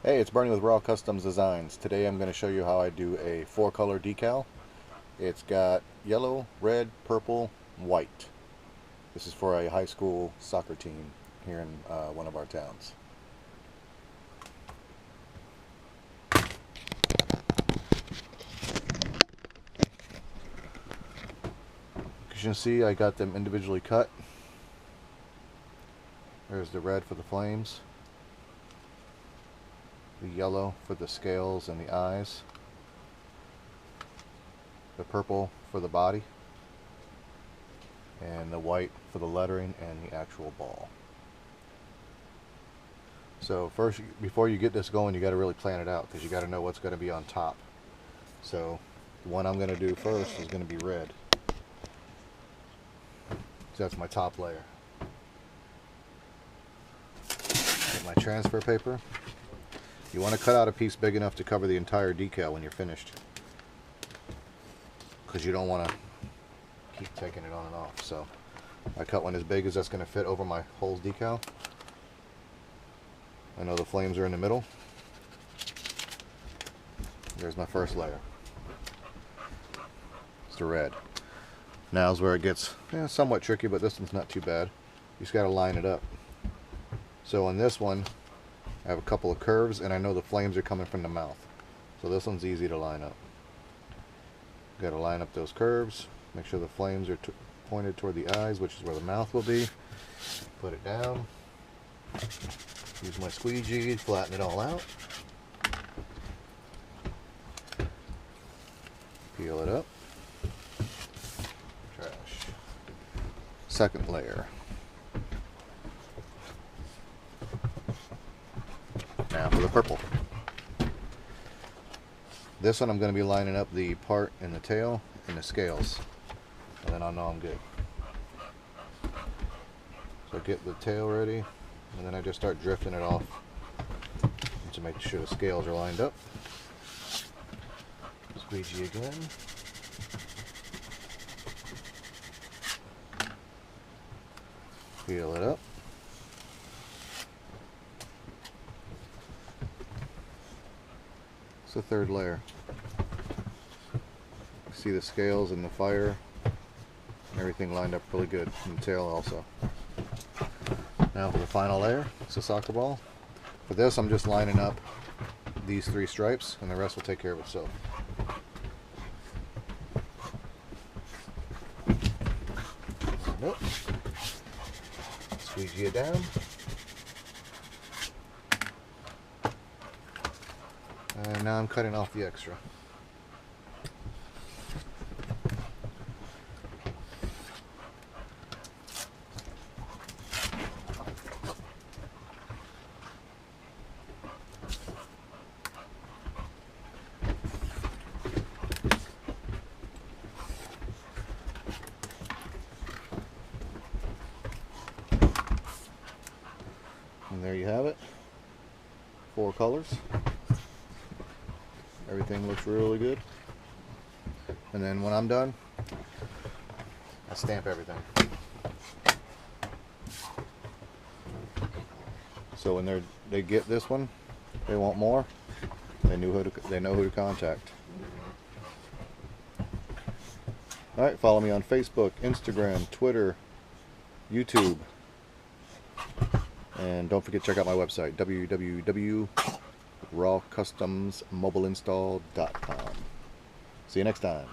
Hey, it's Bernie with Raw Customs Designs. Today I'm going to show you how I do a 4-color decal. It's got yellow, red, purple, white. This is for a high school soccer team here in one of our towns. As you can see, I got them individually cut. There's the red for the flames, the yellow for the scales and the eyes, the purple for the body, and the white for the lettering and the actual ball. So first, before you get this going, you got to really plan it out because you got to know what's going to be on top. So the one I'm going to do first is going to be red. So that's my top layer. Get my transfer paper. You want to cut out a piece big enough to cover the entire decal when you're finished, because you don't want to keep taking it on and off. So I cut one as big as that's going to fit over my whole decal. I know the flames are in the middle. There's my first layer. It's the red. Now's where it gets somewhat tricky, but this one's not too bad. You just got to line it up. So on this one, I have a couple of curves, and I know the flames are coming from the mouth. So this one's easy to line up. Got to line up those curves. Make sure the flames are pointed toward the eyes, which is where the mouth will be. Put it down. Use my squeegee, flatten it all out. Peel it up. Trash. Second layer. Now for the purple. This one I'm going to be lining up the part in the tail and the scales, and then I'll know I'm good. So get the tail ready, and then I just start drifting it off to make sure the scales are lined up. Squeegee again. Peel it up. It's the third layer. See the scales and the fire, everything lined up really good, and the tail also. Now for the final layer, it's a soccer ball. For this, I'm just lining up these 3 stripes, and the rest will take care of itself. Nope. Squeegee it down. And now I'm cutting off the extra. And there you have it. 4 colors. Everything looks really good. And then when I'm done, I stamp everything. So when they get this one, they want more. They know who to contact. All right, follow me on Facebook, Instagram, Twitter, YouTube. And don't forget to check out my website, www.rawcustomsmobileinstall.com. See you next time.